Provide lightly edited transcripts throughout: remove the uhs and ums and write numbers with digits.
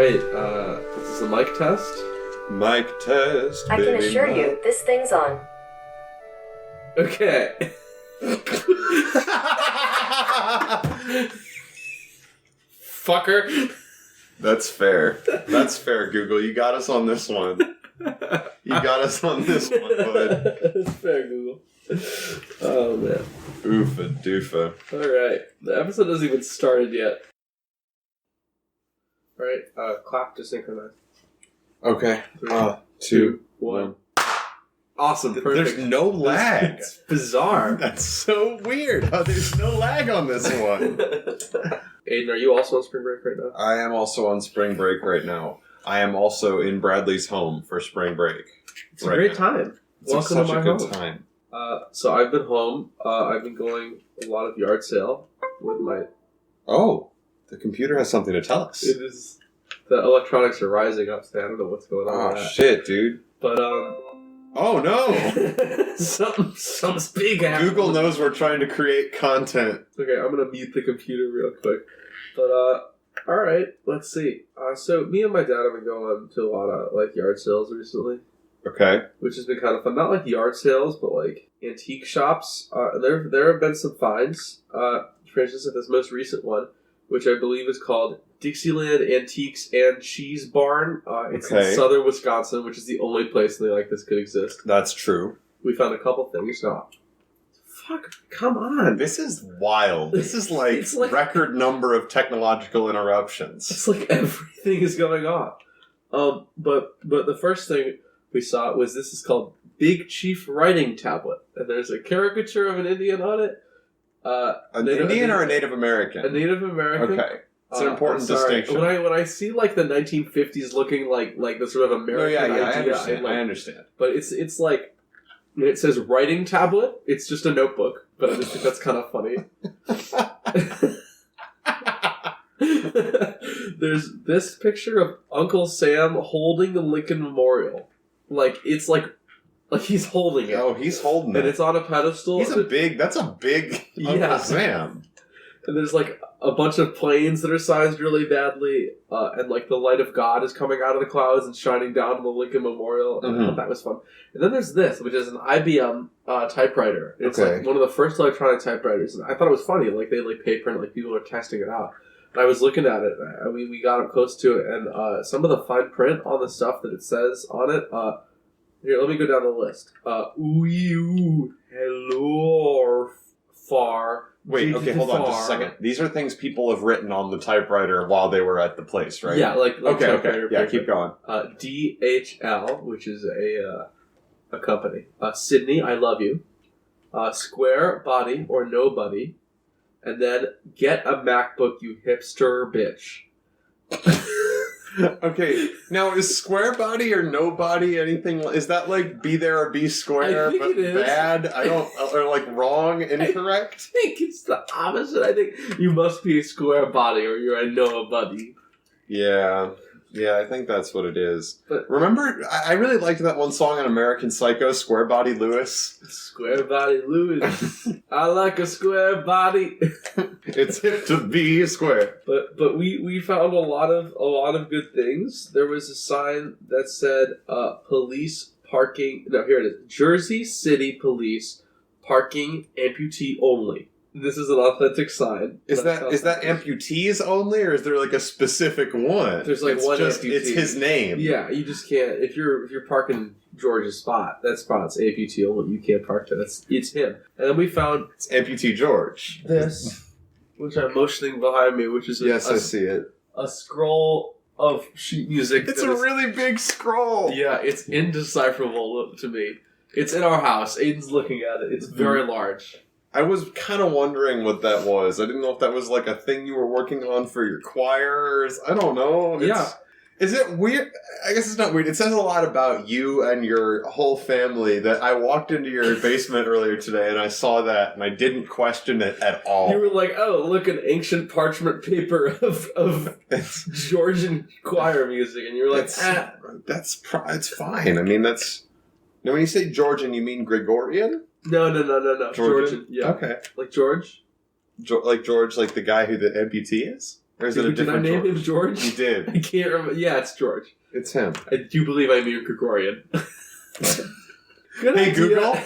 Alright, this is a mic test. Mic test, I can assure you, this thing's on. Okay. Fucker. That's fair. That's fair, Google. You got us on this one. You got us on this one, bud. That's fair, Google. Oh, man. Oofa doofa. Alright, the episode hasn't even started yet. Alright, clap to synchronize. Okay. 3, 2, 1. Awesome, perfect. There's no lag. It's bizarre. That's so weird. Oh, there's no lag on this one. Aiden, are you also on spring break right now? I am also on spring break right now. I am also in Bradley's home for spring break. It's a great time. Welcome to my home. It's such a good time. So I've been home. I've been going a lot of yard sale with my... Oh, the computer has something to tell us. It is... The electronics are rising up, so I don't know what's going on with that. Shit, dude. But, Oh, no! Something's big happening. Google knows we're trying to create content. Okay, I'm gonna mute the computer real quick. But, alright, let's see. So, me and my dad have been going to a lot of, like, yard sales recently. Okay. Which has been kind of fun. Not like yard sales, but, like, antique shops. There have been some finds. For instance, at this most recent one, which I believe is called Dixieland Antiques and Cheese Barn. It's in southern Wisconsin, which is the only place something like this could exist. That's true. We found a couple things. Fuck, come on. This is wild. This is like record number of technological interruptions. It's like everything is going on. But the first thing we saw was this is called Big Chief Writing Tablet. And there's a caricature of an Indian on it. An Indian or a Native American? A Native American. Okay. It's an important distinction. When I see like the 1950s looking like the sort of American idea, I understand. But it's like it says writing tablet. It's just a notebook, but I just think that's kind of funny. There's this picture of Uncle Sam holding the Lincoln Memorial, like it's like he's holding it. Oh, he's holding it, and it's on a pedestal. That's a big Uncle Sam. And there's like a bunch of planes that are sized really badly, and like the light of God is coming out of the clouds and shining down on the Lincoln Memorial. And I thought that was fun. And then there's this, which is an IBM typewriter. It's like one of the first electronic typewriters. And I thought it was funny, like they like paper and like people are testing it out. And I was looking at it. We got up close to it, and some of the fine print on the stuff that it says on it. Here, let me go down the list. Ooh, hello, far. Wait, okay, hold on just a second. These are things people have written on the typewriter while they were at the place, right? Yeah, like okay. Yeah, keep going. DHL, which is a company. Sydney, I love you. Square Body or Nobody. And then Get a MacBook, you hipster bitch. Okay, now is Square Body or Nobody anything? Is that like Be There or Be Square, but bad? I don't, or like wrong, incorrect? I think it's the opposite. I think you must be a Square Body or you're a Nobody. Yeah, I think that's what it is. But remember, I really liked that one song on American Psycho, Square Body Lewis. Square Body Lewis. I like a square body. It's hip to be square. But we found a lot of good things. There was a sign that said police parking. No, here it is. Jersey City Police parking amputee only. This is an authentic sign. Is that amputees only, or is there like a specific one? There's like one just, amputee. It's his name. Yeah, you just can't. If you're parking George's spot, that spot's amputee only. You can't park there. It's him. And then we found it's amputee George. This, which I'm motioning behind me, which is I see it. A scroll of sheet music. It's a really big scroll. Yeah, it's indecipherable to me. It's in our house. Aiden's looking at it. It's very large. I was kind of wondering what that was. I didn't know if that was like a thing you were working on for your choirs. I don't know. Is it weird? I guess it's not weird. It says a lot about you and your whole family that I walked into your basement earlier today and I saw that and I didn't question it at all. You were like, oh, look, an ancient parchment paper of Georgian choir music. And you were like, it's fine. I mean, that's... Now, when you say Georgian, you mean Gregorian? No. Georgian? Yeah. Okay. Like George? Like George, like the guy who the amputee is? Or is it a different Did I name George? him George? You did. I can't remember. Yeah, it's George. It's him. I do believe I'm your Gregorian. Good Hey, idea. Google?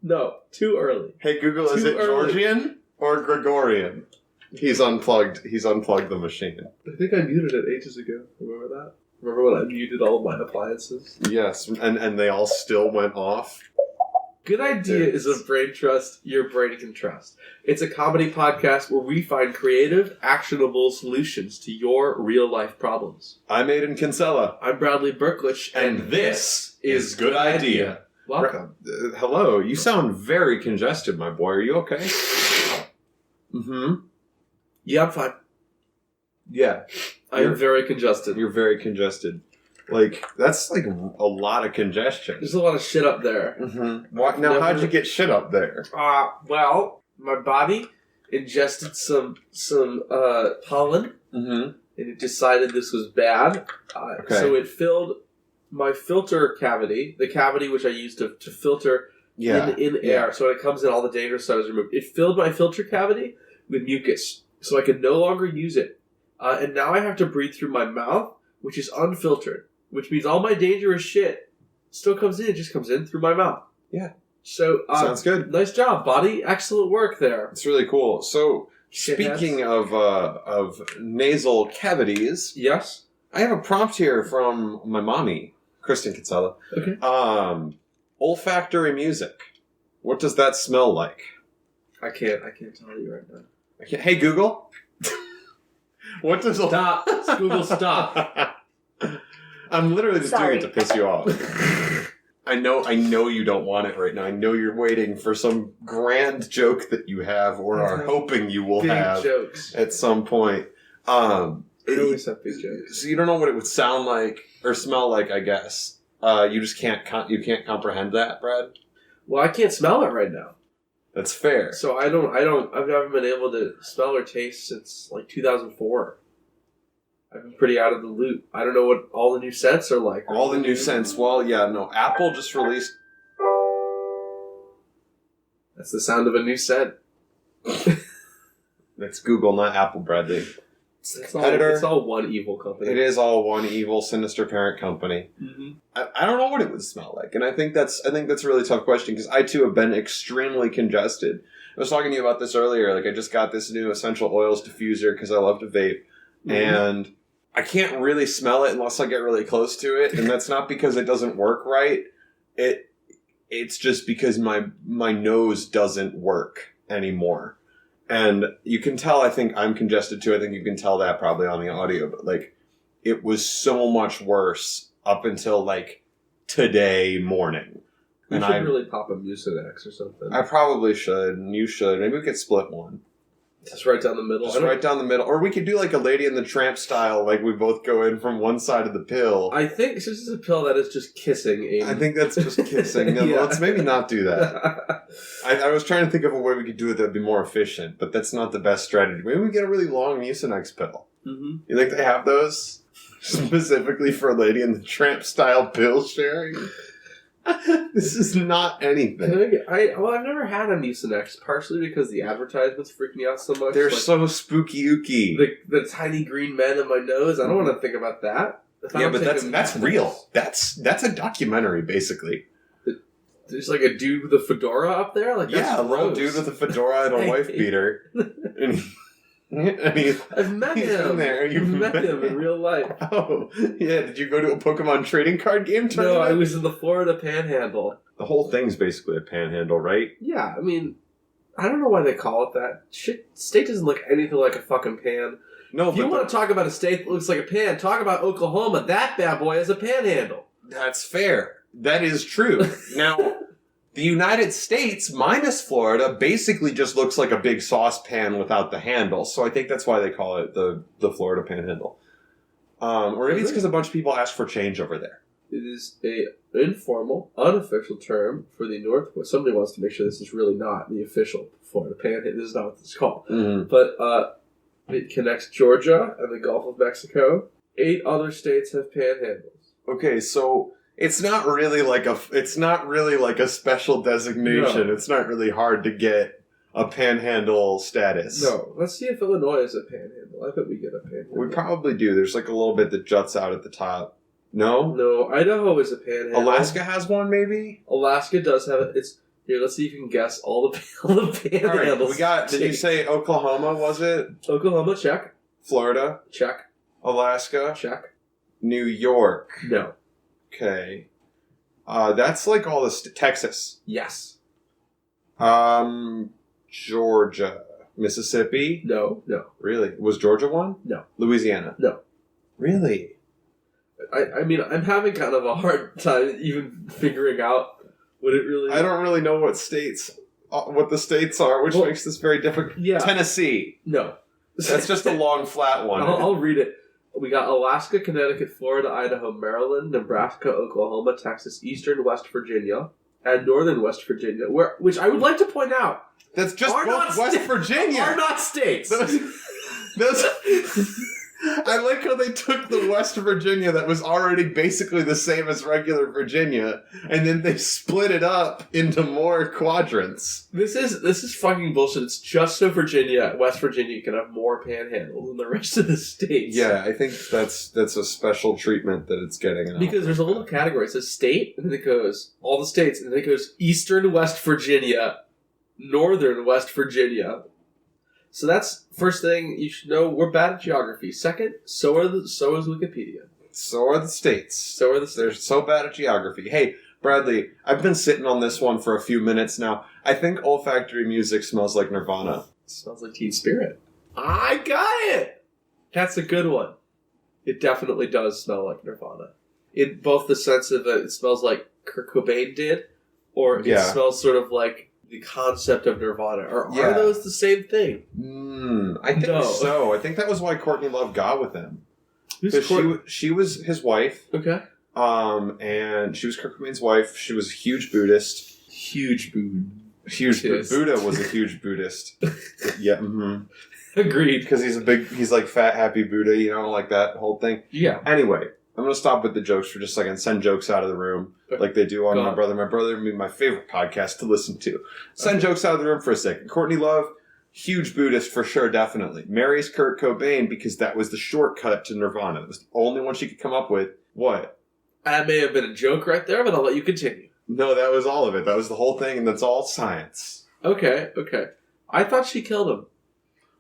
No, too early. Hey, Google, is Too it early. Georgian or Gregorian? He's unplugged the machine. I think I muted it ages ago. Remember that? Remember when I muted all of my appliances? Yes, and they all still went off. Good Idea is a brain trust your brain can trust. It's a comedy podcast where we find creative, actionable solutions to your real-life problems. I'm Aiden Kinsella. I'm Bradley Berklich, And this is Good Idea. Welcome. Hello, you sound very congested, my boy. Are you okay? Mm-hmm. Yeah, I'm fine. Yeah. I am very congested. You're very congested. Like, that's like a lot of congestion. There's a lot of shit up there. Mm-hmm. Now, how'd you get shit up there? Well, my body ingested some pollen, and it decided this was bad. So it filled my filter cavity, the cavity which I use to filter in air. So when it comes in, all the dangerous stuff is removed. It filled my filter cavity with mucus, so I could no longer use it. And now I have to breathe through my mouth, which is unfiltered, which means all my dangerous shit still comes in. It just comes in through my mouth. Yeah. So sounds good. Nice job, body. Excellent work there. It's really cool. So speaking of nasal cavities, yes, I have a prompt here from my mommy, Kristen Kinsella. Okay. Olfactory music. What does that smell like? I can't tell you right now. Hey Google. What does stop? Google, stop. I'm literally just doing it to piss you off. I know you don't want it right now. I know you're waiting for some grand joke that you have or are hoping you will have jokes at some point. I always have big jokes. So you don't know what it would sound like or smell like, I guess. You just can't comprehend that, Brad? Well, I can't smell it right now. That's fair. So I've never been able to smell or taste since like 2004. I've been pretty out of the loop. I don't know what all the new scents are like. All the new scents. Well, yeah, no. Apple just released. That's the sound of a new scent. That's Google, not Apple, Bradley. It's all one evil company. It is all one evil, sinister parent company. Mm-hmm. I don't know what it would smell like, and I think that's a really tough question because I too have been extremely congested. I was talking to you about this earlier. Like I just got this new essential oils diffuser because I love to vape, and I can't really smell it unless I get really close to it, and that's not because it doesn't work right. It's just because my nose doesn't work anymore. And you can tell, I think I'm congested too. I think you can tell that probably on the audio. But, like, it was so much worse up until, like, today morning. You should really pop a Mucinex or something. I probably should, and you should. Maybe we could split one. Just right down the middle. Right down the middle. Or we could do, like, a Lady and the Tramp style. Like, we both go in from one side of the pill. I think this is a pill that is just kissing, Aiden. I think that's just kissing. Yeah. Let's maybe not do that. I was trying to think of a way we could do it that would be more efficient, but that's not the best strategy. Maybe we get a really long Mucinex pill. Mm-hmm. You think they have those? Specifically for Lady and the Tramp style pill sharing? This is not anything. I've never had a Mucinex, partially because the advertisements freak me out so much. They're so spooky-ooky. The tiny green men in my nose. I don't want to think about that. Yeah, but that's real. That's a documentary, basically. There's like a dude with a fedora up there? Like, that's a little dude with a fedora and a wife beater. I've met him. You've met him in real life. Oh, yeah. Did you go to a Pokemon trading card game tournament? No, I was in the Florida Panhandle. The whole thing's basically a panhandle, right? Yeah, I mean, I don't know why they call it that. State doesn't look anything like a fucking pan. No, if you want to talk about a state that looks like a pan, talk about Oklahoma. That bad boy is a panhandle. That's fair. That is true. Now, the United States, minus Florida, basically just looks like a big saucepan without the handle. So I think that's why they call it the Florida Panhandle. Or maybe it's because a bunch of people ask for change over there. It is an informal, unofficial term for the Northwest. Somebody wants to make sure this is really not the official Florida Panhandle. This is not what it's called. Mm-hmm. But it connects Georgia and the Gulf of Mexico. 8 other states have panhandles. Okay, so it's not really like a special designation. No. It's not really hard to get a panhandle status. No. Let's see if Illinois is a panhandle. I bet we get a panhandle. We probably do. There's like a little bit that juts out at the top. No? No, Idaho is a panhandle. Alaska has one, maybe? Alaska does have it. Here, let's see if you can guess all the panhandles. All right, we got, did you say Oklahoma, was it? Oklahoma, check. Florida? Check. Alaska? Check. New York? No. Okay. That's like all the Texas. Yes. Georgia. Mississippi? No. Really? Was Georgia one? No. Louisiana? No. Really? I mean, I'm having kind of a hard time even figuring out what it really... I don't really know what the states are, which makes this very difficult. Yeah. Tennessee. No. That's just a long, flat one. I'll read it. We got Alaska, Connecticut, Florida, Idaho, Maryland, Nebraska, Oklahoma, Texas, Eastern West Virginia, and Northern West Virginia, which I would like to point out... That's just both West Virginia. Are not states. Those I like how they took the West Virginia that was already basically the same as regular Virginia, and then they split it up into more quadrants. This is fucking bullshit. It's just so West Virginia can have more panhandles than the rest of the states. Yeah, I think that's a special treatment that it's getting. Because there's a little category. It says state, and then it goes all the states, and then it goes Eastern West Virginia, Northern West Virginia. So that's first thing you should know. We're bad at geography. Second, so is Wikipedia. So are the states. They're so bad at geography. Hey, Bradley, I've been sitting on this one for a few minutes now. I think olfactory music smells like Nirvana. It smells like Teen Spirit. I got it! That's a good one. It definitely does smell like Nirvana. In both the sense of it smells like Kurt Cobain did, or it smells sort of like the concept of Nirvana. Or are those the same thing? I think so. I think that was why Courtney Love got with him. She was his wife. Okay. And she was Kurt Cobain's wife. She was a huge Buddhist. Buddha was a huge Buddhist. Yeah. Mm-hmm. Agreed. Because he's like fat, happy Buddha, like that whole thing. Yeah. Anyway, I'm going to stop with the jokes for just a second. Send jokes out of the room like they do on My Brother. My Brother would be my favorite podcast to listen to. Send jokes out of the room for a second. Courtney Love, huge Buddhist for sure, definitely. Marries Kurt Cobain because that was the shortcut to Nirvana. It was the only one she could come up with. What? That may have been a joke right there, but I'll let you continue. No, that was all of it. That was the whole thing, and that's all science. Okay. I thought she killed him.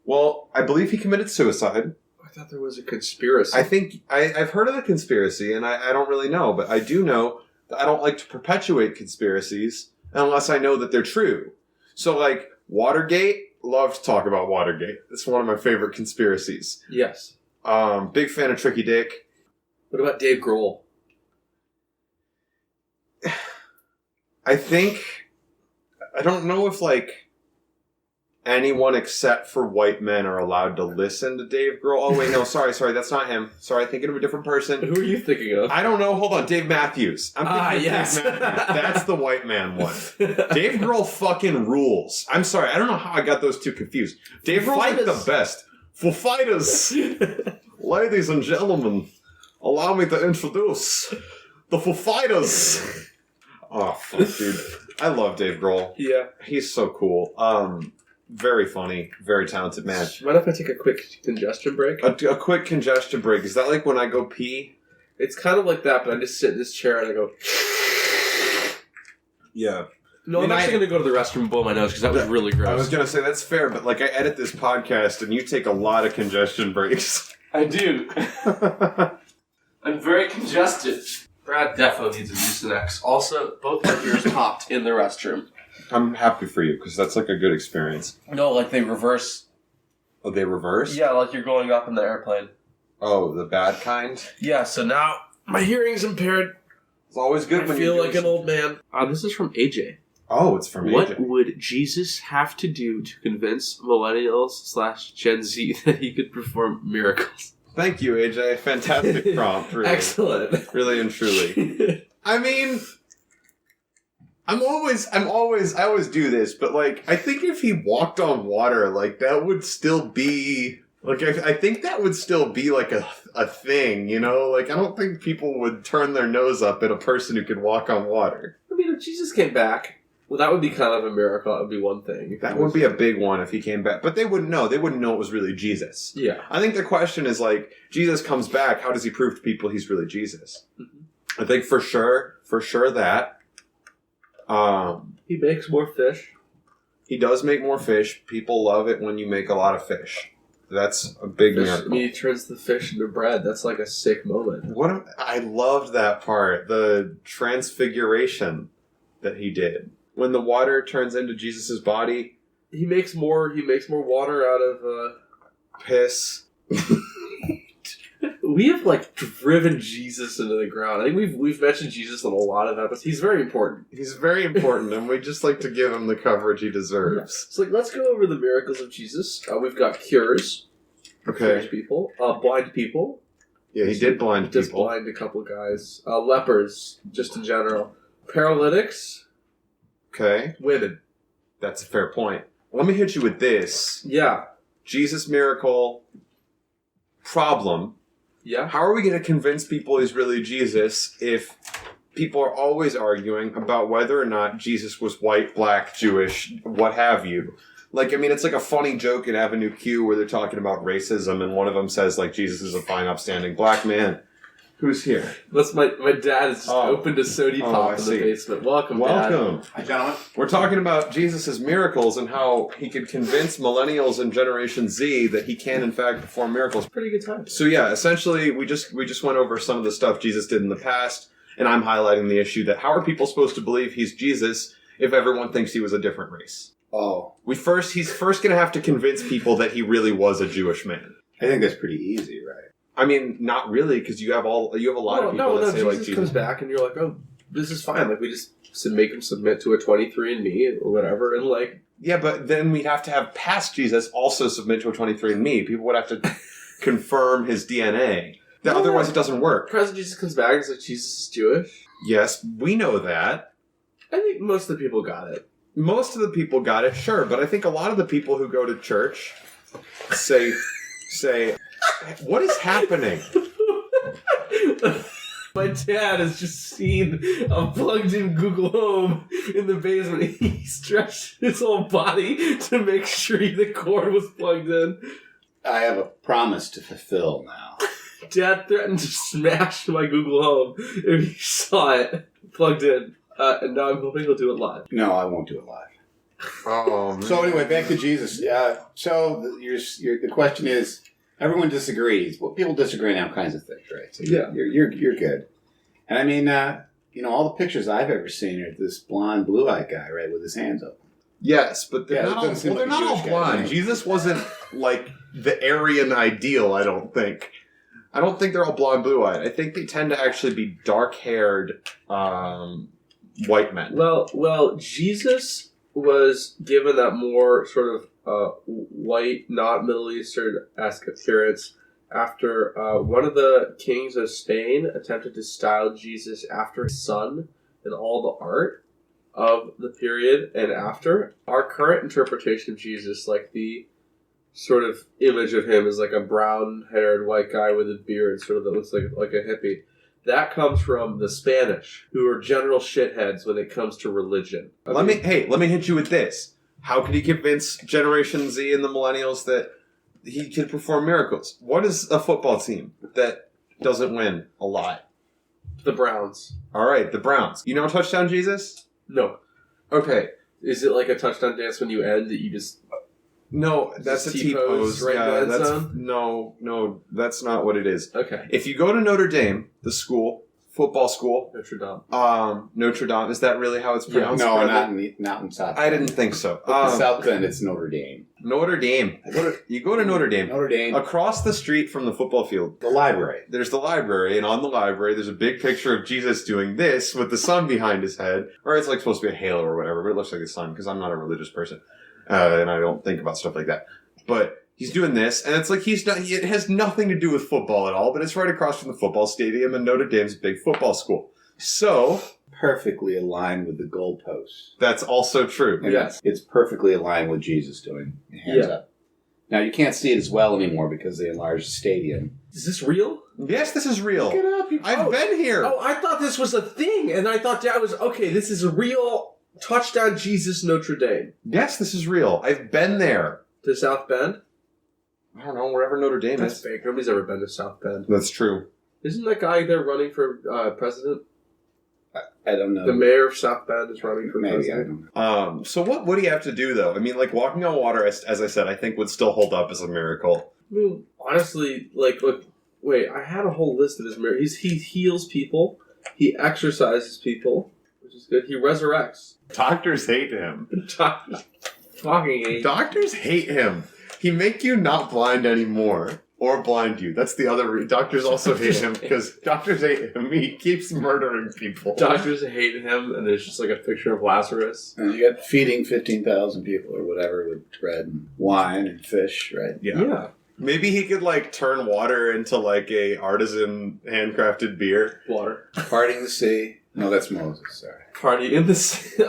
Well, I believe he committed suicide. I thought there was a conspiracy. I think I've heard of the conspiracy, and I don't really know, but I do know that I don't like to perpetuate conspiracies unless I know that they're true. So, like, Watergate, love to talk about Watergate. It's one of my favorite conspiracies. Yes. Big fan of Tricky Dick. What about Dave Grohl? I don't know if, like, anyone except for white men are allowed to listen to Dave Grohl. Oh, wait, no, sorry, that's not him. Sorry, thinking of a different person. Who are you thinking of? I don't know. Hold on, Dave Matthews. I'm thinking of Dave Matthews. That's the white man one. Dave Grohl fucking rules. I'm sorry, I don't know how I got those two confused. Dave Grohl's like the best. For fighters, ladies and gentlemen, allow me to introduce the Foo Fighters. Oh, fuck, dude. I love Dave Grohl. Yeah. He's so cool. Very funny, very talented man. Mind if I take a quick congestion break? A quick congestion break. Is that like when I go pee? It's kind of like that, but I just sit in this chair and I go... Yeah. No, I'm actually going to go to the restroom and blow my nose because that was really gross. I was going to say, that's fair, but like I edit this podcast and you take a lot of congestion breaks. I do. I'm very congested. Brad defo needs a Mucinex. Also, both my ears popped in the restroom. I'm happy for you, because that's like a good experience. No, like they reverse. Oh, they reverse? Yeah, like you're going up in the airplane. Oh, the bad kind? Yeah, so now my hearing's impaired. It's always good when you feel like an old man. This is from AJ. Oh, it's from AJ. What would Jesus have to do to convince millennials/Gen Z that he could perform miracles? Thank you, AJ. Fantastic prompt. Really. Excellent. Really and truly. I mean... I always do this, but, like, I think if he walked on water, like, that would still be, like, I think that would still be, like, a thing, Like, I don't think people would turn their nose up at a person who could walk on water. I mean, if Jesus came back, Well, that would be kind of a miracle. That would be one thing. That would be a big one if he came back. But they wouldn't know. They wouldn't know it was really Jesus. Yeah. I think the question is, like, Jesus comes back. How does he prove to people he's really Jesus? Mm-hmm. I think for sure that. He makes more fish. He does make more fish. People love it when you make a lot of fish. That's a big miracle. He turns the fish into bread. That's like a sick moment. I loved that part. The transfiguration that he did. When the water turns into Jesus' body. He makes more water out of piss. We have like driven Jesus into the ground. I think we've mentioned Jesus on a lot of episodes. He's very important. He's very important, and we just like to give him the coverage he deserves. Yeah. So let's go over the miracles of Jesus. We've got cures. Okay. Cures people. Blind people. Yeah, he did blind people. Just blind a couple guys. Lepers, just in general. Paralytics. Okay. Women. That's a fair point. Let me hit you with this. Yeah. Jesus miracle problem. Yeah. How are we going to convince people he's really Jesus if people are always arguing about whether or not Jesus was white, black, Jewish, what have you? Like, I mean, it's like a funny joke in Avenue Q where they're talking about racism, and one of them says, like, Jesus is a fine, upstanding black man. Who's here? That's my dad has just opened a soda pop in the basement. Welcome, Dad. Hi, gentlemen. We're talking about Jesus' miracles and how he could convince millennials and Generation Z that he can, in fact, perform miracles. Pretty good time. So yeah, essentially, we just went over some of the stuff Jesus did in the past, and I'm highlighting the issue that how are people supposed to believe he's Jesus if everyone thinks he was a different race? Oh. He's first going to have to convince people that he really was a Jewish man. I think that's pretty easy, right? I mean, not really, because you have a lot of people that say Jesus like Jesus comes back and you're like, oh, this is fine. Like we just make him submit to a 23andMe or whatever, and like yeah, but then we'd have to have past Jesus also submit to a 23andMe. People would have to confirm his DNA. Otherwise, it doesn't work. President Jesus comes back and is like, Jesus is Jewish. Yes, we know that. I think most of the people got it. Most of the people got it, sure, but I think a lot of the people who go to church say, what is happening? My dad has just seen a plugged-in Google Home in the basement. He stretched his whole body to make sure the cord was plugged in. I have a promise to fulfill now. Dad threatened to smash my Google Home if he saw it plugged in. And now I'm hoping he'll do it live. No, I won't do it live. Oh, man. So anyway, back to Jesus. The question is, everyone disagrees. Well, people disagree on all kinds of things, right? So yeah, you're good. And I mean, all the pictures I've ever seen are this blonde, blue-eyed guy, right, with his hands up. Yes, but they're not all blind. Guy. Jesus wasn't like the Aryan ideal. I don't think they're all blonde, blue-eyed. I think they tend to actually be dark-haired white men. Well, Jesus was given that more sort of white, not Middle Eastern-esque appearance after one of the kings of Spain attempted to style Jesus after his son in all the art of the period and after. Our current interpretation of Jesus, like the sort of image of him is like a brown-haired white guy with a beard, sort of that looks like a hippie. That comes from the Spanish, who are general shitheads when it comes to religion. Let me hit you with this. How could he convince Generation Z and the millennials that he could perform miracles? What is a football team that doesn't win a lot? The Browns. All right, the Browns. You know Touchdown Jesus? No. Okay. Is it like a touchdown dance when you end that you just... No, that's a T-pose. Right yeah, no, that's not what it is. Okay. If you go to Notre Dame, the school, football school, Notre Dame, is that really how it's pronounced? No, not in South Bend. I didn't think so. In South Bend, it's Notre Dame. Notre Dame. You go to Notre Dame. Notre Dame. Across the street from the football field. The library. There's the library, and on the library, there's a big picture of Jesus doing this with the sun behind his head. Or it's like supposed to be a halo or whatever, but it looks like the sun, because I'm not a religious person. And I don't think about stuff like that. But he's doing this, and it's like it has nothing to do with football at all, but it's right across from the football stadium, and Notre Dame's a big football school. So... perfectly aligned with the goalposts. That's also true. And yes. It's perfectly aligned with Jesus doing hands up. Now, you can't see it as well anymore because they enlarged the stadium. Is this real? Yes, this is real. Look it up. I've been here. Oh, I thought this was a thing, and I thought Dad was, okay, this is real Touchdown Jesus Notre Dame. Yes, this is real. I've been there. To South Bend? I don't know, wherever Notre Dame That's is. fake. Nobody's ever been to South Bend. That's true. Isn't that guy there running for president? I don't know. The mayor of South Bend is running for Maybe, I president. don't know. So what would he have to do, though? I mean, like, walking on water, as I said, I think would still hold up as a miracle. I mean, honestly, like, look, wait, I had a whole list of his miracles. He heals people. He exercises people, which is good. He resurrects. Doctors hate him. Doctors fucking hate. Doctors hate him. He make you not blind anymore. Or blind you. That's the other reason. Doctors also hate him because doctors hate him. He keeps murdering people. Doctors hate him, and there's just like a picture of Lazarus. And you got feeding 15,000 people or whatever with bread and wine and fish, right? Yeah. Maybe he could like turn water into like a artisan handcrafted beer. Water. Parting the sea. No, that's Moses, sorry. Party in the sea.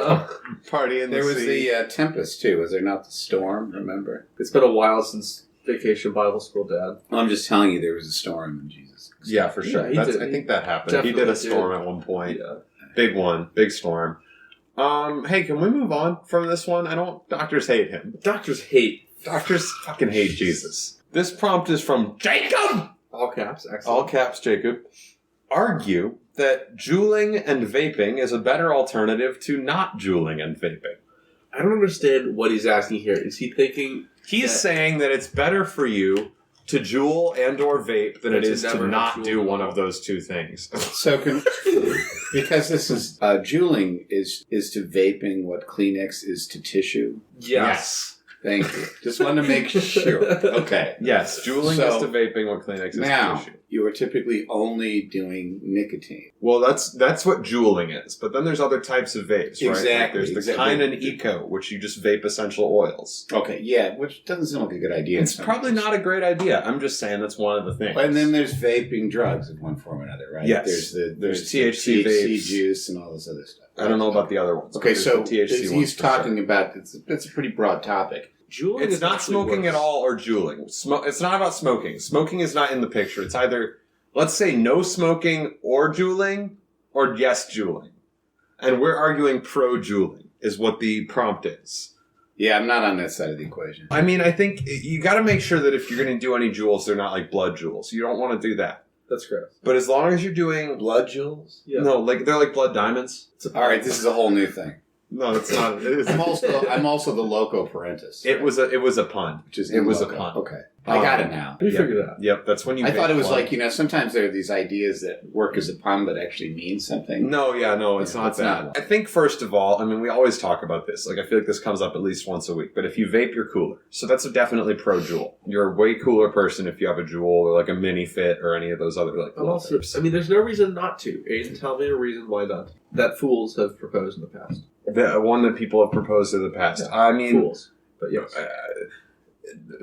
Party in the sea. There was the tempest, too. Was there not the storm, remember? It's been a while since Vacation Bible School, Dad. I'm just telling you, there was a storm in Jesus. Yeah, for sure. Yeah, I think that happened. He did a storm at one point. Yeah. Big one. Big storm. Hey, can we move on from this one? Doctors hate him. Doctors fucking hate Jesus. This prompt is from Jacob! All caps, excellent. All caps, Jacob. Argue that juuling and vaping is a better alternative to not juuling and vaping. I don't understand what he's asking here. Is he thinking... He's saying that it's better for you to juul and or vape than it is to not do one of those two things. So, because this is... juuling is to vaping what Kleenex is to tissue. Yes. Thank you. Just wanted to make sure. Okay. Yes, juuling is to vaping what Kleenex is to tissue. You are typically only doing nicotine. Well, that's what juuling is. But then there's other types of vapes, right? Exactly. Like there's the Kynan Eco, which you just vape essential oils. Okay, yeah, which doesn't seem like a good idea. It's probably not a great idea. I'm just saying that's one of the things. And then there's vaping drugs in one form or another, right? Yes. There's THC vapes. juice and all this other stuff. I don't know about the other ones. Okay, so THC he's talking about... It's a pretty broad topic. Juuling it's not smoking at all or juuling. It's not about smoking. Smoking is not in the picture. It's either, let's say, no smoking or juuling, or yes juuling. And we're arguing pro-juuling is what the prompt is. Yeah, I'm not on that side of the equation. I mean, I think you got to make sure that if you're going to do any jewels, they're not like blood jewels. You don't want to do that. That's correct. But as long as you're doing... Blood jewels? Yeah. No, like they're like blood diamonds. All right, this is a whole new thing. No, it's not. I'm also the loco parentis. It was a pun. It was a pun. Okay. I got it now. You figured it out. Yep, that's when you... I thought it was like, sometimes there are these ideas that work as a pun but actually mean something. No, it's not that. I think, first of all, I mean, we always talk about this. Like, I feel like this comes up at least once a week. But if you vape, you're cooler. So that's definitely pro-Juul. You're a way cooler person if you have a Juul or like a mini fit or any of those other like... Also, I mean, there's no reason not to. Aiden, tell me a reason why not. That fools have proposed in the past. The one that people have proposed in the past. Yeah. I mean... Fools. But yes.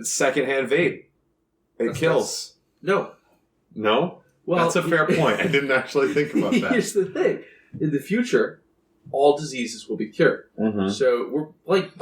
Secondhand vape. It kills. No. No? Well, that's a fair point. I didn't actually think about that. Here's the thing. In the future, all diseases will be cured. Mm-hmm. So we're like,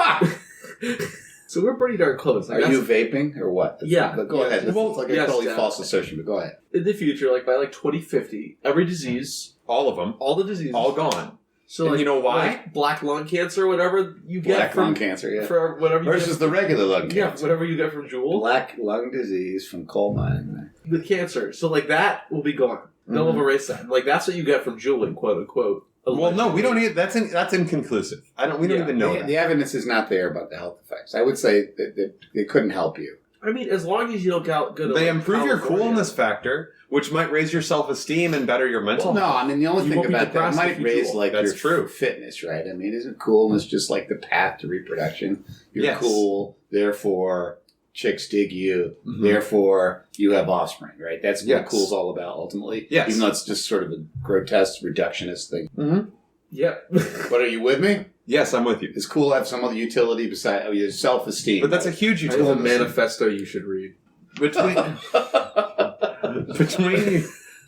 so we're pretty darn close. Are you vaping or what? Yeah. But go ahead. It's like a totally false assertion, but go ahead. In the future, like by like 2050, every disease, all of them, all the diseases, all gone. So, like, you know why? Like black lung cancer, whatever you get black lung cancer, yeah. For whatever you versus the regular lung cancer. Yeah, whatever you get from Juul. Black lung disease from coal mining. With cancer. So, like, that will be gone. They'll have erased that. Like, that's what you get from juuling, quote unquote. Well, no, we don't need... That's inconclusive. We don't even know that. The evidence is not there about the health effects. I would say that they couldn't help you. I mean, as long as you don't get good... They improve your coolness factor, which might raise your self-esteem and better your mental health. No, I mean, the only thing about that, it might raise, like, that's your fitness, right? I mean, isn't coolness just like the path to reproduction? You're cool, therefore chicks dig you, therefore you have offspring, right? That's what cool's all about, ultimately. Yes. Even though it's just sort of a grotesque, reductionist thing. Mm-hmm. Yep. But are you with me? Yes, I'm with you. Is cool have some other utility besides your self-esteem? But that's a huge utility. There's a manifesto you should read. Between I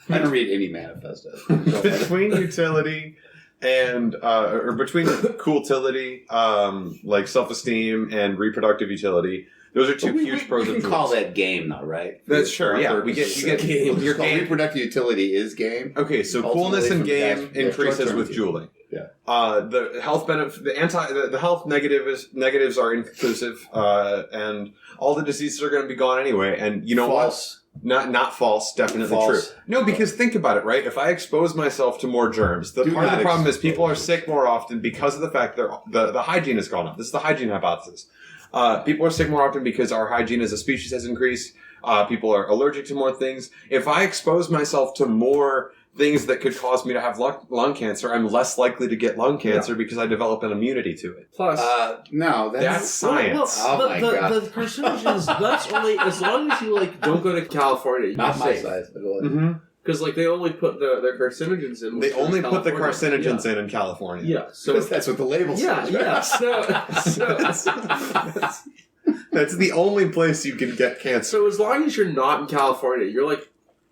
don't read any manifesto. Between utility and or between cooltility, like self-esteem and reproductive utility, those are two huge pros and cons. You can call that game, though, right? That's sure. Yeah, you get game. Your game. Reproductive utility is game. Okay, so ultimately coolness in game from increases with juuling. Yeah. The health benefit, the health negatives are inconclusive, and all the diseases are going to be gone anyway. And you know False. what? Not false. Definitely False. true. No, because think about it, right? If I expose myself to more germs, part of the problem is people are sick more often because of the fact that the hygiene has gone up. This is the hygiene hypothesis. People are sick more often because our hygiene as a species has increased. People are allergic to more things. If I expose myself to more things that could cause me to have lung cancer, I'm less likely to get lung cancer because I develop an immunity to it. Plus, no, that's science. The carcinogens, that's only as long as you don't go to California. You're Not my safe. size. Because they only put their carcinogens in. They only put the carcinogens in California. Yeah, so that's what the label says. Yeah. That's the only place you can get cancer. So as long as you're not in California, you're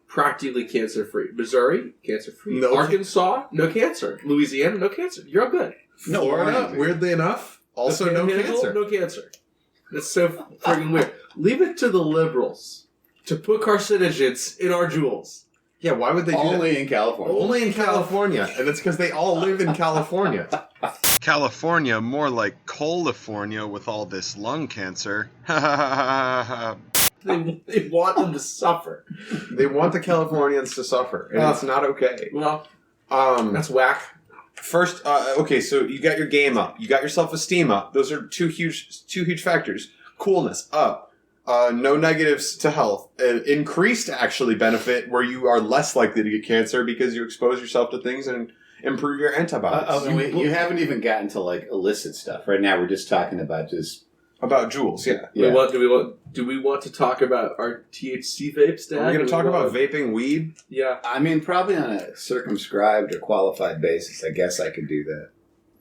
practically cancer free. Missouri, cancer free. No. Arkansas, no cancer. Louisiana, no cancer. You're all good. Florida, weirdly enough, also no cancer. No cancer. That's so friggin' weird. Leave it to the liberals to put carcinogens in our jewels. Yeah, why would they do that? Only in California. Only in California. And it's because they all live in California. California, more like California with all this lung cancer. They want them to suffer. They want the Californians to suffer, and it's not okay. Well, that's whack. First, okay, so you got your game up. You got your self-esteem up. Those are two huge factors. Coolness up. No negatives to health. Increased actually benefit where you are less likely to get cancer because you expose yourself to things and improve your antibodies. You haven't even gotten to illicit stuff. Right now we're just talking about Juuls, yeah. Do we want to talk about our THC vapes, Dad? Are we going to talk about vaping weed? Yeah. I mean, probably on a circumscribed or qualified basis. I guess I could do that.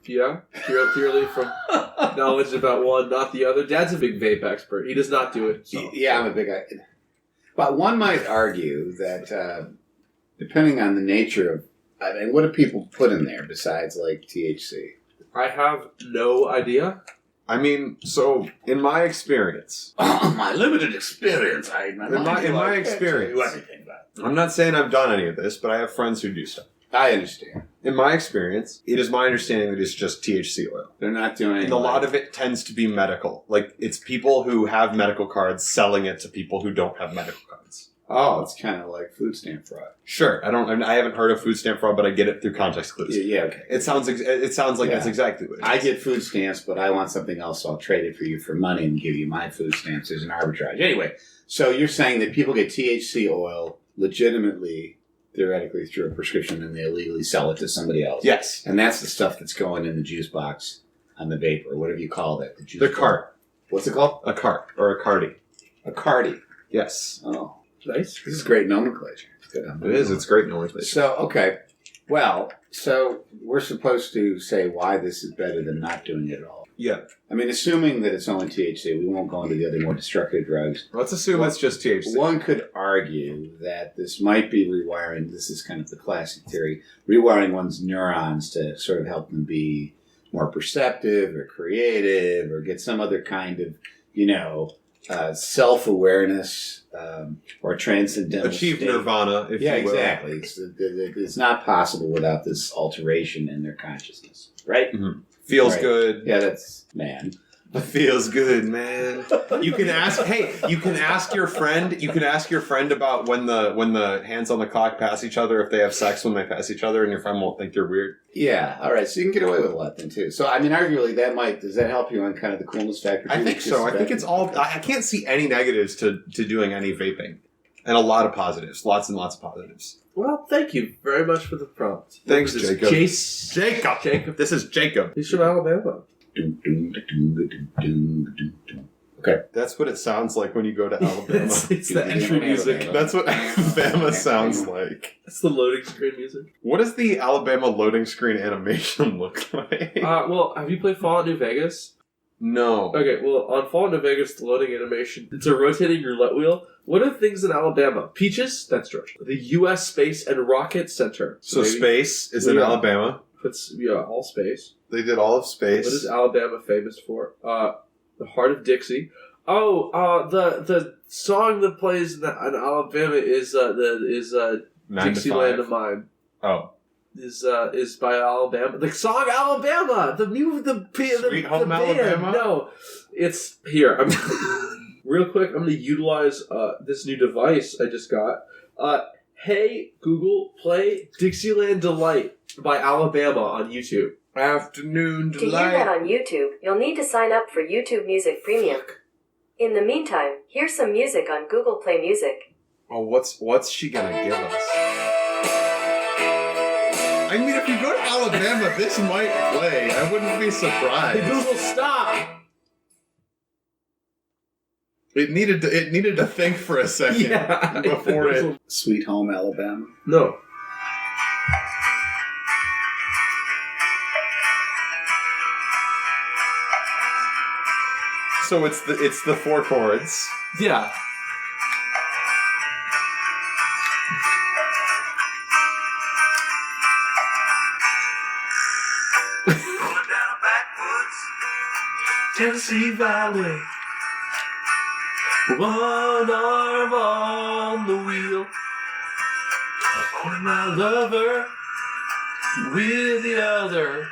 Yeah? Purely from knowledge about one, not the other. Dad's a big vape expert. He does not do it. So. Yeah, I'm a big... But one might argue that depending on the nature of... I mean, what do people put in there besides, THC? I have no idea. I mean, so in my experience, my limited experience, in my experience, I'm not saying I've done any of this, but I have friends who do stuff. I understand. In my experience, it is my understanding that it's just THC oil. They're not doing. And a lot of it tends to be medical. It's people who have medical cards selling it to people who don't have medical cards. Oh, it's kind of like food stamp fraud. Sure, I haven't heard of food stamp fraud, but I get it through context clues. Yeah, okay. It sounds like that's exactly what it is. I get food stamps, but I want something else, so I'll trade it for you for money and give you my food stamps. There's an arbitrage. Anyway, so you're saying that people get THC oil legitimately, theoretically, through a prescription, and they illegally sell it to somebody else. Yes. And that's the stuff that's going in the juice box on the vape, or whatever you call that. The cart. What's it called? A cart, or a carty. A carty. Yes. Oh. Nice. This is great nomenclature. It is. It's great nomenclature. So, okay. Well, so we're supposed to say why this is better than not doing it at all. Yeah. I mean, assuming that it's only THC, we won't go into the other more destructive drugs. Let's assume it's just THC. One could argue that this might be rewiring, this is kind of the classic theory, rewiring one's neurons to sort of help them be more perceptive or creative or get some other kind of, self-awareness or transcendental achieve state. Nirvana, if you will. Exactly. It's not possible without this alteration in their consciousness, right? Mm-hmm. Feels good. Yeah, that's man. It feels good, man. You can ask your friend about when the hands on the clock pass each other, if they have sex when they pass each other, and your friend won't think you're weird. Yeah, all right. So you can get away with a lot then too. So I mean, arguably, does that help you on kind of the coolness factor? I think so. I think it's all. I can't see any negatives to doing any vaping, and a lot of positives, lots and lots of positives. Well, thank you very much for the prompt. Thanks, Jacob. Jacob. This is Jacob. He's from Alabama. Okay. That's what it sounds like when you go to Alabama. it's the entry music. That's what Alabama sounds like. That's the loading screen music. What does the Alabama loading screen animation look like? Well, have you played Fallout New Vegas? No. Okay, well, on Fallout New Vegas, the loading animation, it's a rotating roulette wheel. What are things in Alabama? Peaches? That's Georgia. The U.S. Space and Rocket Center. So space is in Alabama. All space. They did all of space. What is Alabama famous for? The Heart of Dixie. Oh, the song that plays in Alabama is Dixieland of Mine. Oh. is by Alabama. The song Alabama, the Sweet Home band. Alabama. No, it's here. I'm real quick. I'm going to utilize this new device I just got. Hey Google, play Dixieland Delight by Alabama on YouTube. Afternoon To hear delight. that on YouTube, you'll need to sign up for YouTube Music Premium. In the meantime, here's some music on Google Play Music. Oh, what's she gonna give us? I mean, if you go to Alabama, this might play. I wouldn't be surprised. Hey Google, stop! It needed to think for a second before it. Sweet Home Alabama. No. So it's the 4 chords. Yeah. Tennessee Valley. One arm on the wheel. And my lover with the other.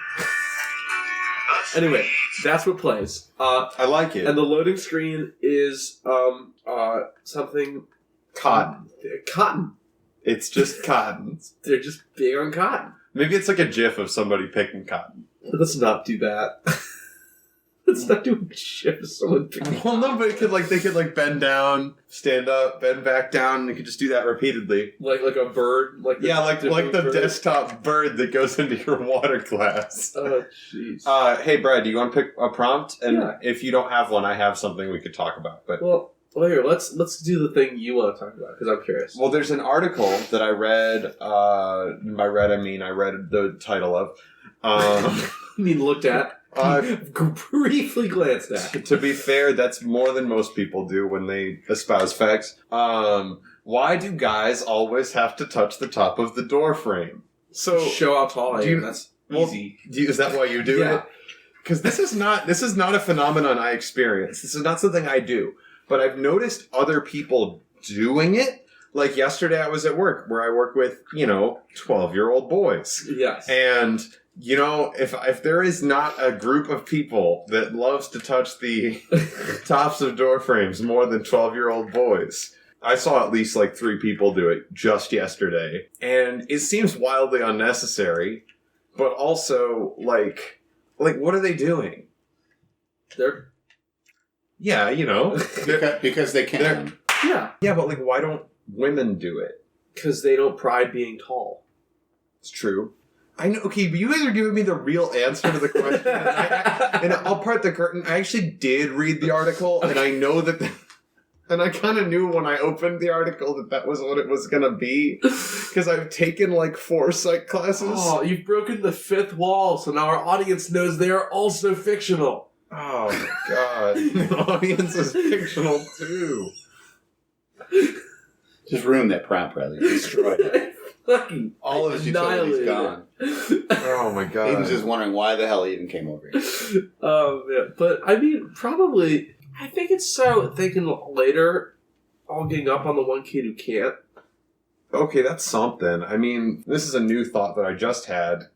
Anyway, that's what plays. I like it. And the loading screen is something Cotton. Cotton. It's just cotton. They're just big on cotton. Maybe it's like a GIF of somebody picking cotton. Let's not do that. Let's not do a shit of someone picking. Well, no, but they could bend down, stand up, bend back down, and they could just do that repeatedly. Like a bird, like the bird. desktop bird that goes into your water glass. Oh, jeez. Hey, Brad, do you want to pick a prompt? And Yeah. if you don't have one, I have something we could talk about. But Well, here, let's do the thing you want to talk about because I'm curious. well, there's an article that I read. By read, I mean I read the title of. I mean, looked at. Briefly glanced at. To be fair, that's more than most people do when they espouse facts. Why do guys always have to touch the top of the door frame? So Show how tall I do you- am. That's well, easy. is that why you do Yeah. it? Because this is not a phenomenon I experience. This is not something I do. But I've noticed other people doing it. Like yesterday, I was at work where I work with 12-year-old boys, Yes. and. If there is not a group of people that loves to touch the tops of door frames more than 12-year-old boys, I saw at least 3 people do it just yesterday. And it seems wildly unnecessary, but also, what are they doing? They're Yeah, Because they can. yeah, Yeah, but why don't women do it? because they don't pride being tall. It's true. I know. Okay, but you guys are giving me the real answer to the question, and I'll part the curtain. I actually did read the article, and I know that, and I kind of knew when I opened the article that was what it was gonna be, because I've taken 4 psych classes. Oh, you've broken the 5th wall, so now our audience knows they are also fictional. Oh my god, the audience is fictional too. Just ruined that prompt, brother. Destroyed it. Fucking All of his utilities gone. Oh my god. Aiden's just wondering why the hell he even came over here. Yeah. But I mean, probably. I think it's so thinking later, all getting up on the one kid who can't. Okay, that's something. I mean, this is a new thought that I just had.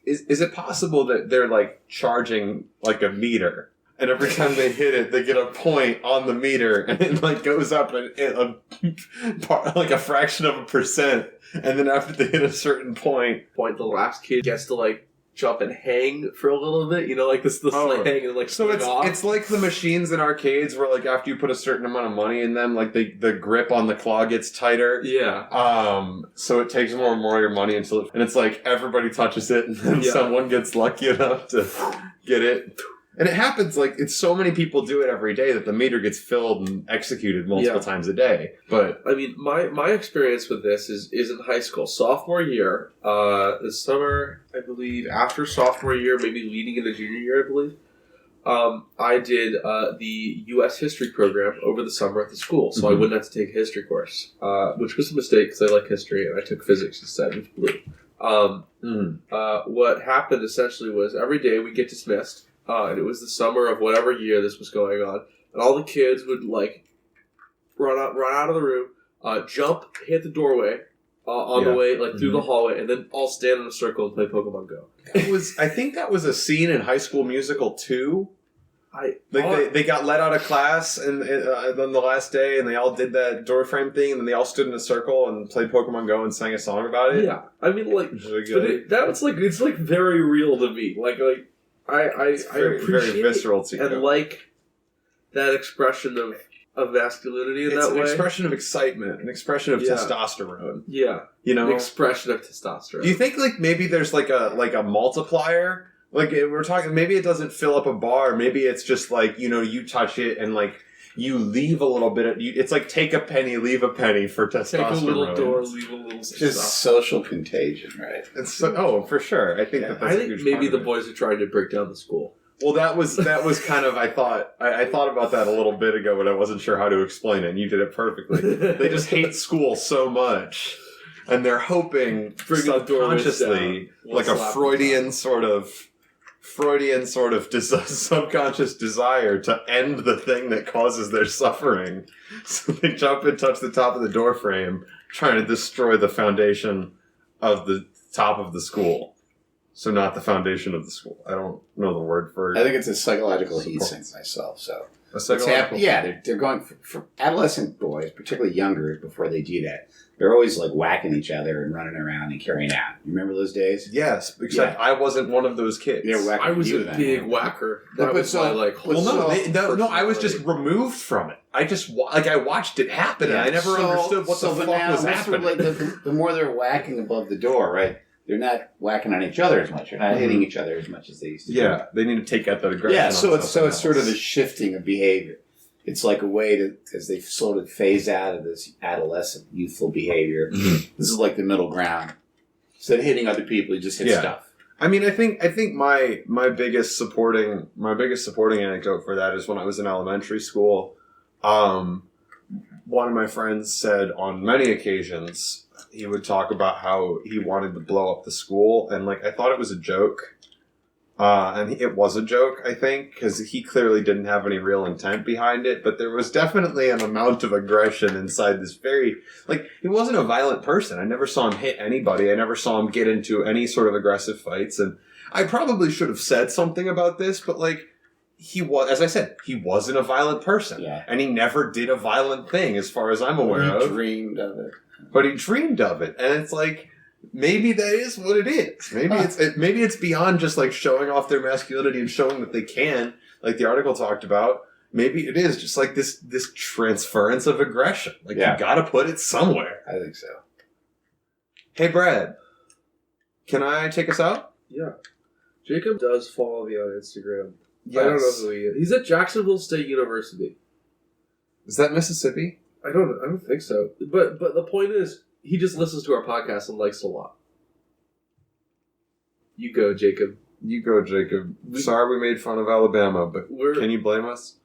Is it possible that they're charging a meter, and every time they hit it, they get a point on the meter, and it goes up a fraction of a percent, and then after they hit a certain point, The last kid gets to jump and hang for a little bit. This Oh. hang and so swing off. it's like the machines in arcades where after you put a certain amount of money in them, the grip on the claw gets tighter. Yeah. So it takes more and more of your money until and it's everybody touches it, and then Yeah. someone gets lucky enough to get it. And it happens it's so many people do it every day that the meter gets filled and executed multiple times a day. But I mean, my experience with this is in high school, sophomore year, this summer, I believe, after sophomore year, maybe leading into junior year, I believe, I did the U.S. history program over the summer at the school, so I wouldn't have to take a history course, which was a mistake because I like history, and I took physics instead, which blew. What happened essentially was every day we get dismissed. And it was the summer of whatever year this was going on, and all the kids would run out of the room, jump, hit the doorway, on the way, like through the hallway, and then all stand in a circle and play Pokemon Go. I think that was a scene in High School Musical 2. They got let out of class and on the last day, and they all did that door frame thing, and then they all stood in a circle and played Pokemon Go and sang a song about it. Yeah, I mean, like, that's like it's like very real to me. Like I appreciate very visceral to you, and like that expression of masculinity in that way. It's an expression of excitement, an expression of testosterone. Yeah, an expression of testosterone. Do you think like maybe there's like a multiplier? Like, we're talking, maybe it doesn't fill up a bar. Maybe it's just like, you touch it and like you leave a little bit. It's like take a penny, leave a penny for testosterone. Take a little door, leave a little stuff. Just social contagion, right? For sure. I think that's I think maybe the boys are trying to break down the school. Well, that was kind of, I thought about that a little bit ago, but I wasn't sure how to explain it, and you did it perfectly. They just hate school so much, and they're hoping subconsciously, like a Freudian sort of subconscious desire to end the thing that causes their suffering. So they jump and touch the top of the door frame, trying to destroy the foundation of the top of the school. So not the foundation of the school. I don't know the word for it. I think it's a psychological heat sink myself. So a psychological they're going for adolescent boys, particularly younger, before they do that. They're always like whacking each other and running around and carrying out. You remember those days? Yes, except I wasn't one of those kids. I was a big whacker. I was just removed from it. I watched it happen, and I never understood what the fuck was happening. Like the more they're whacking above the door, right? They're not whacking on each other as much. They're not hitting each other as much as they used to. Yeah, they need to take out that aggression. Yeah, so it's sort of the shifting of behavior. It's like a way to, as they sort of phase out of this adolescent, youthful behavior. Mm-hmm. This is like the middle ground. Instead of hitting other people, you just hit stuff. I mean, I think my biggest supporting anecdote for that is when I was in elementary school. One of my friends said on many occasions he would talk about how he wanted to blow up the school, and like I thought it was a joke. And it was a joke, I think, because he clearly didn't have any real intent behind it, but there was definitely an amount of aggression inside this he wasn't a violent person. I never saw him hit anybody. I never saw him get into any sort of aggressive fights, and I probably should have said something about this, but he wasn't a violent person. Yeah. And he never did a violent thing, as far as I'm aware of. He dreamed of it. But he dreamed of it, and it's like, maybe that is what it is. Maybe it's beyond just like showing off their masculinity and showing that they can, like the article talked about. Maybe it is just like this transference of aggression. You gotta put it somewhere. I think so. Hey, Brad, can I take us out? Yeah. Jacob does follow me on Instagram. Yes. I don't know who he is. He's at Jacksonville State University. Is that Mississippi? I don't think so. But the point is, he just listens to our podcast and likes it a lot. You go, Jacob. Sorry we made fun of Alabama, but can you blame us?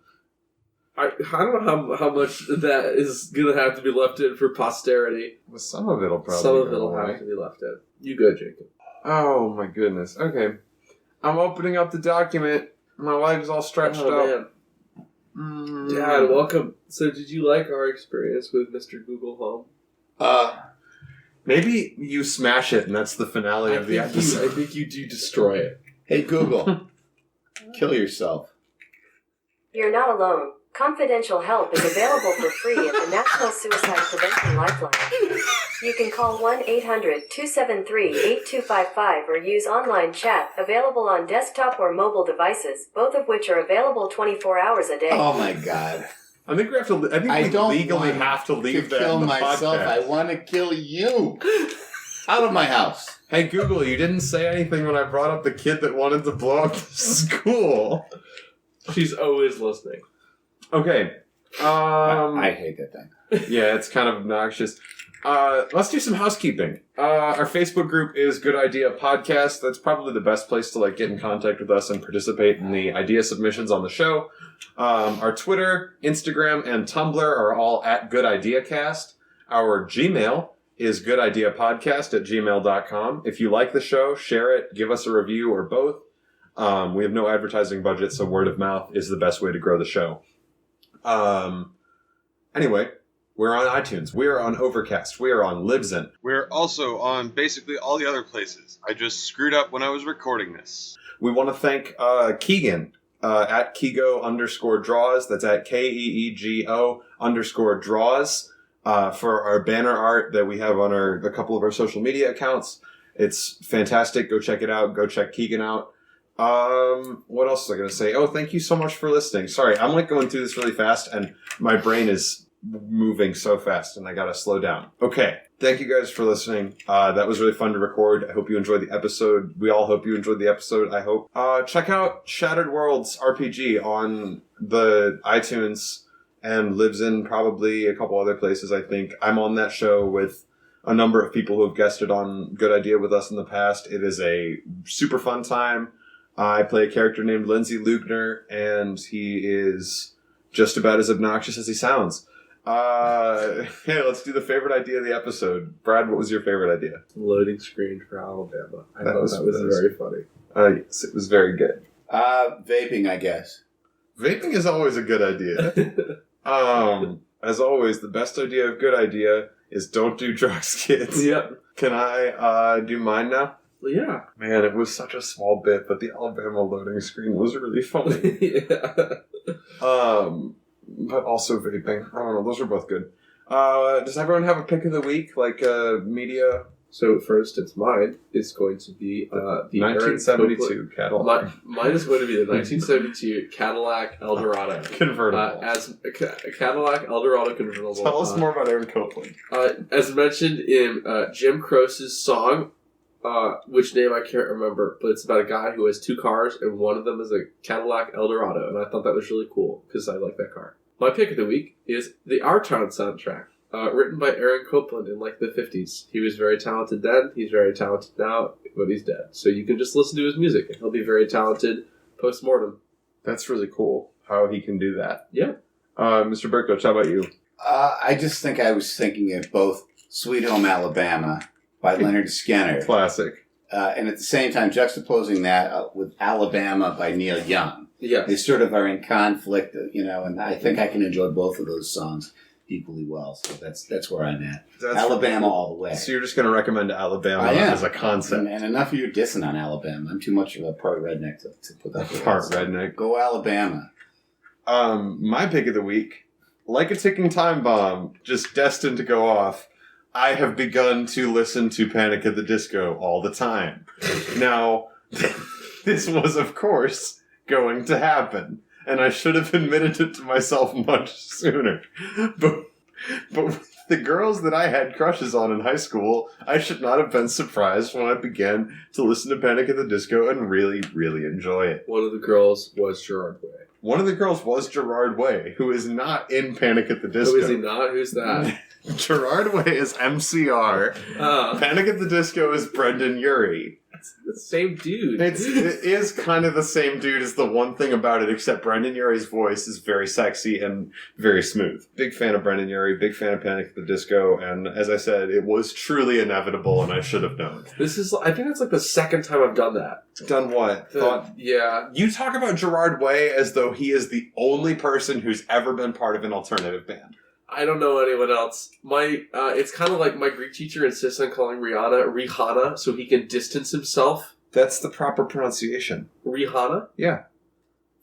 I don't know how much that is going to have to be left in for posterity. Well, some of it'll probably have to be left in. You go, Jacob. Oh, my goodness. Okay. I'm opening up the document. My leg's all stretched out. Man. Dad, welcome. So did you like our experience with Mr. Google Home? Maybe you smash it, and that's the finale of the episode. I think you do destroy it. Hey, Google, kill yourself. You're not alone. Confidential help is available for free at the National Suicide Prevention Lifeline. You can call 1-800-273-8255 or use online chat, available on desktop or mobile devices, both of which are available 24 hours a day. Oh my God. I think we have to. I think we legally have to leave that kill in the myself. podcast. I want to kill you. Out of my house. Hey, Google, you didn't say anything when I brought up the kid that wanted to blow up the school. She's always listening. Okay. I hate that thing. Yeah, it's kind of obnoxious. Let's do some housekeeping. Our Facebook group is Good Idea Podcast. That's probably the best place to get in contact with us and participate in the idea submissions on the show. Our Twitter, Instagram, and Tumblr are all at Good Idea Cast. Our Gmail is goodideapodcast@gmail.com. If you like the show, share it, give us a review, or both. We have no advertising budget, so word of mouth is the best way to grow the show. Anyway, We're on iTunes. We're on Overcast. We are on Libsyn. We're also on basically all the other places. I just screwed up when I was recording this. We want to thank Keegan at Keego_draws. That's at KEEGO_draws for our banner art that we have on a couple of our social media accounts. It's fantastic. Go check it out. Go check Keegan out. What else was I going to say? Oh, thank you so much for listening. Sorry, I'm like going through this really fast and my brain is moving so fast and I gotta slow down. Okay. Thank you guys for listening. That was really fun to record. I hope you enjoyed the episode. We all hope you enjoyed the episode, I hope. Check out Shattered Worlds RPG on the iTunes and Libsyn, probably a couple other places, I think. I'm on that show with a number of people who have guested on Good Idea with us in the past. It is a super fun time. I play a character named Lindsay Lugner, and he is just about as obnoxious as he sounds. Hey, let's do the favorite idea of the episode. Brad, what was your favorite idea? Loading screen for Alabama. I thought that was very funny. Yes, it was very good. Vaping, I guess. Vaping is always a good idea. As always, the best idea of good idea is don't do drugs, kids. Yep. Can I do mine now? Well, yeah. Man, it was such a small bit, but the Alabama loading screen was really funny. Yeah. But also vaping. I don't know. Those are both good. Does everyone have a pick of the week? Like, media? So first, it's mine. It's going to be the 1972 Cadillac. Mine is going to be the 1972 Cadillac Eldorado. Convertible. As a Cadillac Eldorado convertible. Tell us more about Aaron Copeland. As mentioned in Jim Croce's song, which name I can't remember, but it's about a guy who has two cars, and one of them is a Cadillac Eldorado, and I thought that was really cool, because I like that car. My pick of the week is the Our Town soundtrack, written by Aaron Copeland in, like, the 50s. He was very talented then, he's very talented now, but he's dead. So you can just listen to his music, and he'll be very talented post-mortem. That's really cool, how he can do that. Yeah. Mr. Berklich, how about you? I just think I was thinking of both Sweet Home Alabama by Leonard Skinner. Classic. And at the same time, juxtaposing that with Alabama by Neil Young. Yeah. They sort of are in conflict, and I think I can enjoy both of those songs equally well. So that's where I'm at. Alabama all the way. So you're just going to recommend Alabama as a concept. And enough of you dissing on Alabama. I'm too much of a part redneck to put that Part redneck. Go Alabama. My pick of the week, like a ticking time bomb, just destined to go off, I have begun to listen to Panic at the Disco all the time. Now, this was, of course, going to happen, and I should have admitted it to myself much sooner. But with the girls that I had crushes on in high school, I should not have been surprised when I began to listen to Panic at the Disco and really, really enjoy it. One of the girls was Gerard Way. One of the girls was Gerard Way, who is not in Panic at the Disco. Who is he not? Who's that? Gerard Way is MCR. Panic at the Disco is Brendan Urie. It's the same dude. It is kind of the same dude as the one thing about it, except Brendan Urie's voice is very sexy and very smooth. Big fan of Brendan Urie, big fan of Panic at the Disco, and as I said, it was truly inevitable and I should have known. I think it's like the second time I've done that. Done what? Yeah. You talk about Gerard Way as though he is the only person who's ever been part of an alternative band. I don't know anyone else. It's kind of like my Greek teacher insists on calling Rihanna so he can distance himself. That's the proper pronunciation. Rihanna? Yeah.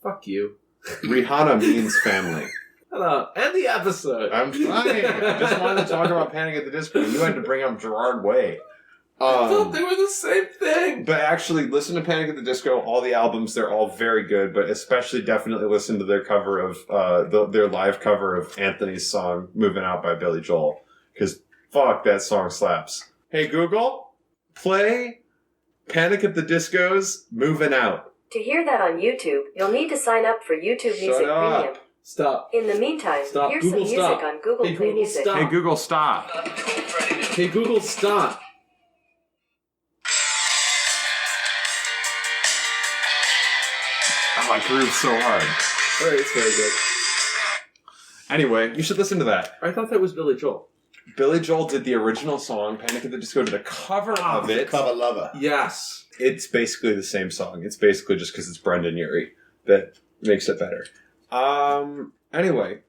Fuck you. Rihanna means family. Hello. End the episode. I'm trying. I just wanted to talk about Panic at the Disco. You had to bring up Gerard Way. I thought they were the same thing. But actually, listen to Panic at the Disco. All the albums, they're all very good. But especially, definitely listen to their cover of their live cover of Anthony's song "Moving Out" by Billy Joel. Because fuck, that song slaps. Hey Google, play Panic at the Disco's "Moving Out." To hear that on YouTube, you'll need to sign up for YouTube Music Premium. Stop. In the meantime, Stop. here's Google, some music stop. on Google Hey, Play Google, Music. stop. Hey Google, stop. Hey Google, stop. Oh, I groove so hard. Alright, it's very good. Anyway, you should listen to that. I thought that was Billy Joel. Billy Joel did the original song. Panic at the Disco did a cover of it. Cover lover. Yes. It's basically the same song. It's basically just because it's Brendan Urie that makes it better. Anyway,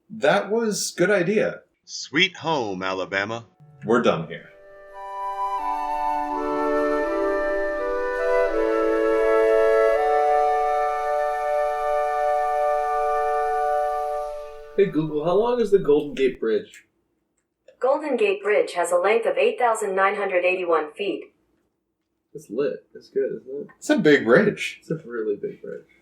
That was good idea. Sweet home, Alabama. We're done here. Hey Google, how long is the Golden Gate Bridge? Golden Gate Bridge has a length of 8,981 feet. It's lit. It's good, isn't it? It's a big bridge. It's a really big bridge.